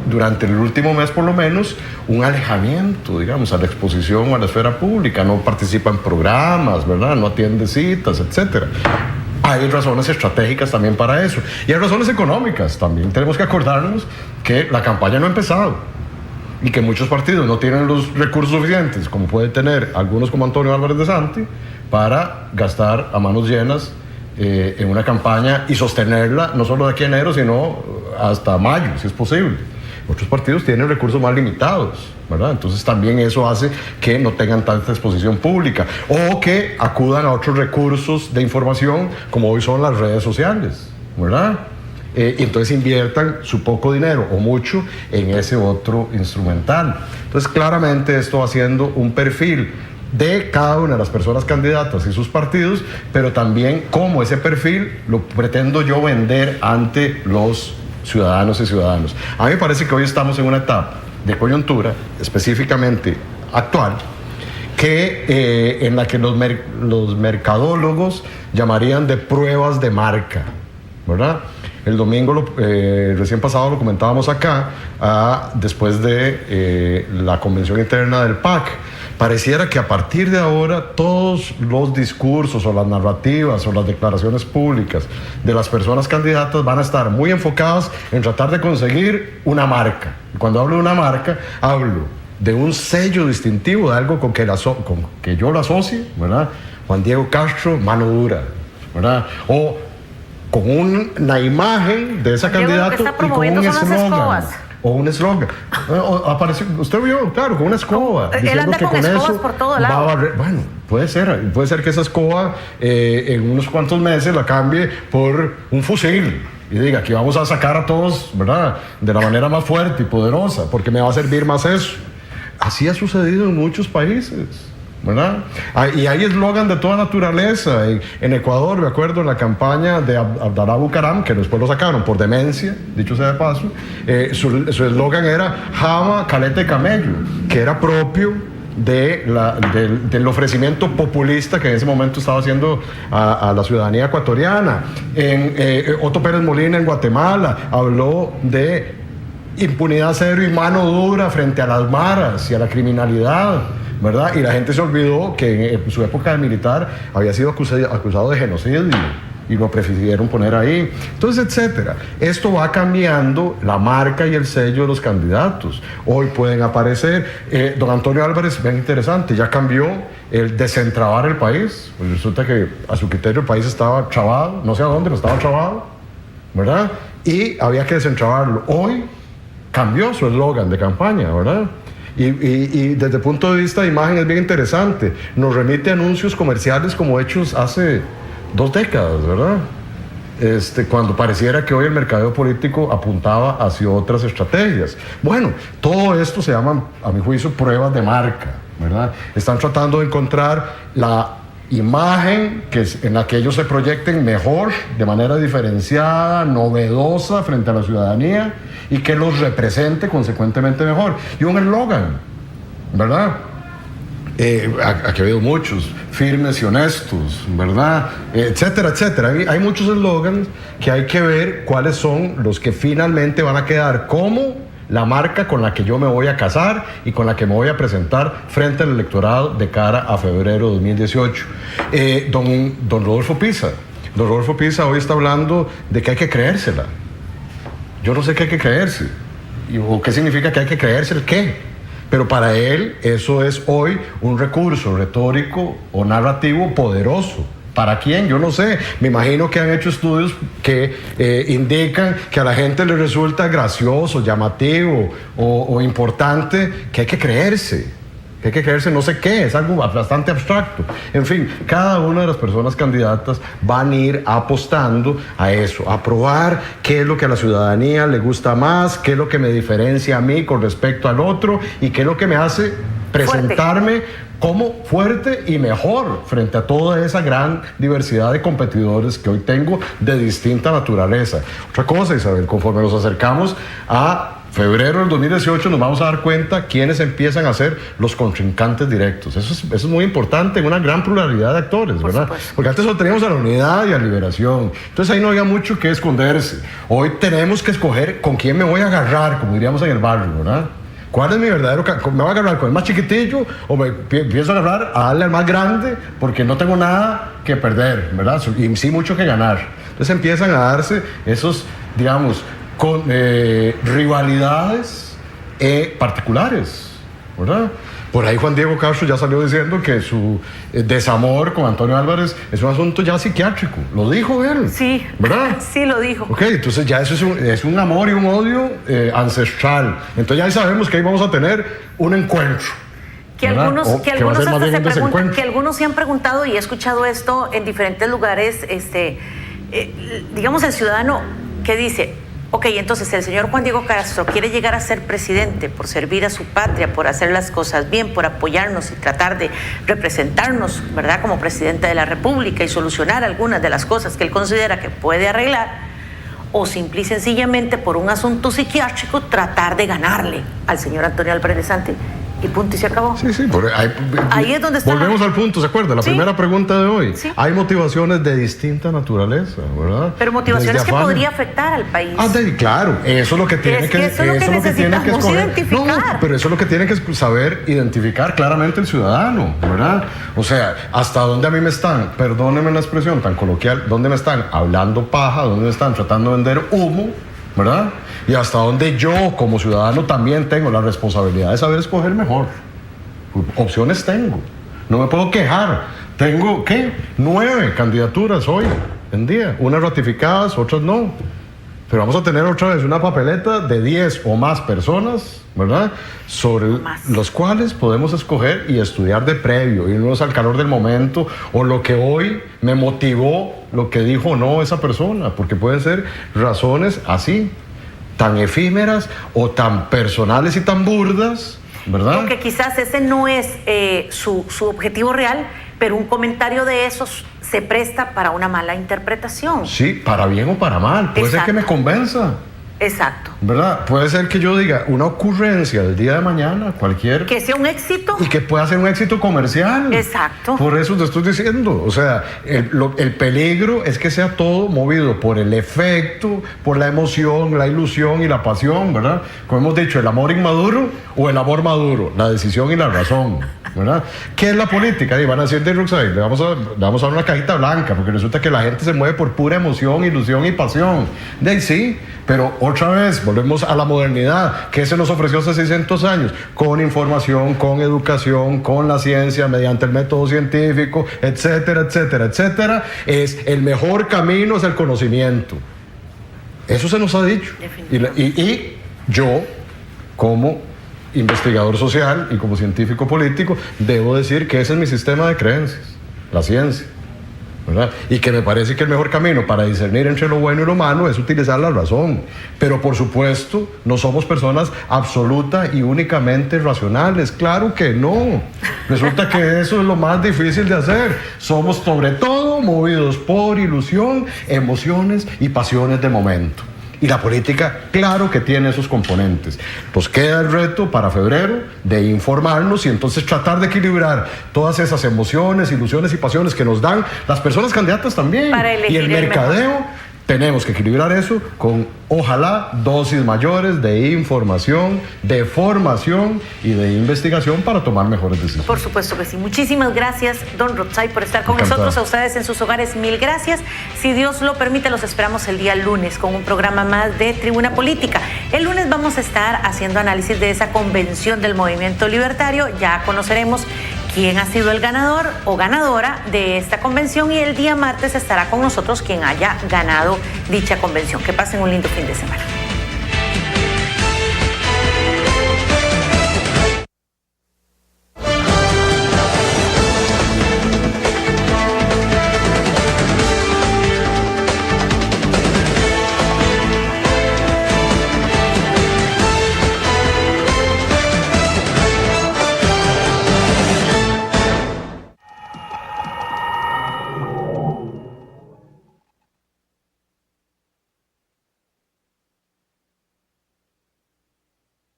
durante el último mes por lo menos un alejamiento, digamos, a la exposición o a la esfera pública. No participa en programas, ¿verdad? No atiende citas, etcétera. Hay razones estratégicas también para eso. Y hay razones económicas también. Tenemos que acordarnos que la campaña no ha empezado y que muchos partidos no tienen los recursos suficientes, como puede tener algunos como Antonio Álvarez de Santi, para gastar a manos llenas en una campaña y sostenerla no solo de aquí a enero, sino hasta mayo, si es posible. Otros partidos tienen recursos más limitados, ¿verdad? Entonces también eso hace que no tengan tanta exposición pública o que acudan a otros recursos de información como hoy son las redes sociales, ¿verdad? Y entonces inviertan su poco dinero o mucho en ese otro instrumental. Entonces claramente esto va haciendo un perfil de cada una de las personas candidatas y sus partidos, pero también cómo ese perfil lo pretendo yo vender ante los ciudadanos y ciudadanos. A mí me parece que hoy estamos en una etapa de coyuntura específicamente actual en la que los mercadólogos llamarían de pruebas de marca, ¿verdad? El domingo recién pasado lo comentábamos acá, después de la convención interna del PAC. Pareciera que a partir de ahora todos los discursos o las narrativas o las declaraciones públicas de las personas candidatas van a estar muy enfocadas en tratar de conseguir una marca. Y cuando hablo de una marca, hablo de un sello distintivo, de algo con que yo lo asocie, ¿verdad? Juan Diego Castro, mano dura, ¿verdad? O con una imagen de esa candidata y con un eslogan. o un eslogan. Apareció, usted vio, claro, con una escoba. Él anda con escobas por todo lado. Bueno, puede ser que esa escoba en unos cuantos meses la cambie por un fusil y diga que vamos a sacar a todos, ¿verdad?, de la manera más fuerte y poderosa, porque me va a servir más eso. Así ha sucedido en muchos países, ¿verdad? Y hay eslogan de toda naturaleza. En Ecuador, me acuerdo, en la campaña de Abdalá Bucaram, que después lo sacaron por demencia, dicho sea de paso, su eslogan era Jama, Caleta y Camello, que era propio del ofrecimiento populista que en ese momento estaba haciendo a la ciudadanía ecuatoriana. Otto Pérez Molina en Guatemala habló de impunidad cero y mano dura frente a las maras y a la criminalidad, ¿verdad? Y la gente se olvidó que en su época de militar había sido acusado de genocidio y lo prefirieron poner ahí. Entonces, etcétera. Esto va cambiando la marca y el sello de los candidatos. Hoy pueden aparecer. Don Antonio Álvarez, bien interesante, ya cambió el desentrabar el país. Pues resulta que a su criterio el país estaba trabado, no sé a dónde, pero estaba trabado, ¿verdad? Y había que desentrabarlo. Hoy cambió su eslogan de campaña, ¿verdad? Y desde el punto de vista de imagen es bien interesante. Nos remite a anuncios comerciales como hechos hace 2 décadas, ¿verdad? Cuando pareciera que hoy el mercadeo político apuntaba hacia otras estrategias. Bueno, todo esto se llaman, a mi juicio, pruebas de marca, ¿verdad? Están tratando de encontrar la imagen en la que ellos se proyecten mejor, de manera diferenciada, novedosa frente a la ciudadanía y que los represente consecuentemente mejor. Y un eslogan, ¿verdad? Aquí ha habido muchos, firmes y honestos, ¿verdad? Etcétera, etcétera. Hay muchos eslogans que hay que ver cuáles son los que finalmente van a quedar como la marca con la que yo me voy a casar y con la que me voy a presentar frente al electorado de cara a febrero de 2018. Don Rodolfo Pisa. Don Rodolfo Pisa hoy está hablando de que hay que creérsela. Yo no sé qué hay que creerse. ¿O qué significa que hay que creerse el qué? Pero para él eso es hoy un recurso retórico o narrativo poderoso. ¿Para quién? Yo no sé. Me imagino que han hecho estudios que indican que a la gente le resulta gracioso, llamativo o importante, que hay que creerse. Que hay que creerse no sé qué, es algo bastante abstracto. En fin, cada una de las personas candidatas van a ir apostando a eso, a probar qué es lo que a la ciudadanía le gusta más, qué es lo que me diferencia a mí con respecto al otro y qué es lo que me hace presentarme como fuerte y mejor frente a toda esa gran diversidad de competidores que hoy tengo de distinta naturaleza. Otra cosa, Isabel, conforme nos acercamos a febrero del 2018 nos vamos a dar cuenta quiénes empiezan a ser los contrincantes directos. Eso es muy importante en una gran pluralidad de actores, ¿verdad? Porque antes solo teníamos a la Unidad y a Liberación. Entonces ahí no había mucho que esconderse. Hoy tenemos que escoger con quién me voy a agarrar, como diríamos en el barrio, ¿verdad? ¿Cuál es mi verdadero? ¿Me voy a agarrar con el más chiquitillo o me empiezo a agarrar a darle al más grande porque no tengo nada que perder, ¿verdad? Y sí mucho que ganar. Entonces empiezan a darse esos, digamos, con rivalidades particulares, ¿verdad? Por ahí Juan Diego Castro ya salió diciendo que su desamor con Antonio Álvarez es un asunto ya psiquiátrico. Lo dijo él. Sí, ¿verdad? Sí lo dijo. Ok, entonces ya eso es un amor y un odio ancestral. Entonces ya ahí sabemos que ahí vamos a tener un encuentro. Que algunos se han preguntado, y he escuchado esto en diferentes lugares, digamos el ciudadano que dice: ok, entonces el señor Juan Diego Castro quiere llegar a ser presidente por servir a su patria, por hacer las cosas bien, por apoyarnos y tratar de representarnos, ¿verdad?, como presidente de la República y solucionar algunas de las cosas que él considera que puede arreglar, o simple y sencillamente por un asunto psiquiátrico tratar de ganarle al señor Antonio Álvarez Santi. Y punto, y se acabó. Sí, ahí es donde está. Volvemos al punto, ¿se acuerda? La primera pregunta de hoy. Sí. Hay motivaciones de distinta naturaleza, ¿verdad? Pero motivaciones que podría afectar al país. Claro, eso es lo que tiene que escoger. No, pero eso es lo que tiene que saber identificar claramente el ciudadano, ¿verdad? O sea, hasta dónde a mí me están, perdónenme la expresión tan coloquial, dónde me están hablando paja, dónde me están tratando de vender humo, ¿verdad? Y hasta donde yo como ciudadano también tengo la responsabilidad de saber escoger mejor. Opciones tengo. No me puedo quejar. Tengo, ¿qué? 9 candidaturas hoy en día. Unas ratificadas, otras no. pero vamos a tener otra vez una papeleta de 10 o más personas, ¿verdad? Sobre los cuales podemos escoger y estudiar de previo, irnos al calor del momento, o lo que hoy me motivó, lo que dijo o no esa persona, porque pueden ser razones así, tan efímeras o tan personales y tan burdas, ¿verdad? Porque quizás ese no es su objetivo real, pero un comentario de esos se presta para una mala interpretación. Sí, para bien o para mal. Puede ser que me convenza. Exacto. ¿Verdad? Puede ser que yo diga una ocurrencia del día de mañana, cualquier... Que sea un éxito. Y que pueda ser un éxito comercial. Exacto. Por eso te estoy diciendo. O sea, el peligro es que sea todo movido por el efecto, por la emoción, la ilusión y la pasión, ¿verdad? Como hemos dicho, el amor inmaduro o el amor maduro, la decisión y la razón, ¿verdad? ¿Qué es la política? Y van a decir de Roxay, le vamos a dar una cajita blanca, porque resulta que la gente se mueve por pura emoción, ilusión y pasión. De ahí sí, pero otra vez volvemos a la modernidad. ¿Qué se nos ofreció hace 600 años? Con información, con educación, con la ciencia, mediante el método científico, etcétera, etcétera, etcétera. Es el mejor camino, es el conocimiento. Eso se nos ha dicho. Y yo, como investigador social y como científico político, debo decir que ese es mi sistema de creencias, la ciencia, ¿verdad? Y que me parece que el mejor camino para discernir entre lo bueno y lo malo es utilizar la razón. Pero por supuesto, no somos personas absoluta y únicamente racionales. Claro que no. Resulta que eso es lo más difícil de hacer. Somos sobre todo movidos por ilusión, emociones y pasiones de momento. Y la política, claro que tiene esos componentes. Nos queda el reto para febrero de informarnos y entonces tratar de equilibrar todas esas emociones, ilusiones y pasiones que nos dan las personas candidatas también. Para elegir y el mercadeo, tenemos que equilibrar eso con, ojalá, dosis mayores de información, de formación y de investigación para tomar mejores decisiones. Por supuesto que sí. Muchísimas gracias, don Roxay, por estar con nosotros. A ustedes en sus hogares, mil gracias. Si Dios lo permite, los esperamos el día lunes con un programa más de Tribuna Política. El lunes vamos a estar haciendo análisis de esa convención del Movimiento Libertario. Ya conoceremos quién ha sido el ganador o ganadora de esta convención, y el día martes estará con nosotros quien haya ganado dicha convención. Que pasen un lindo fin de semana.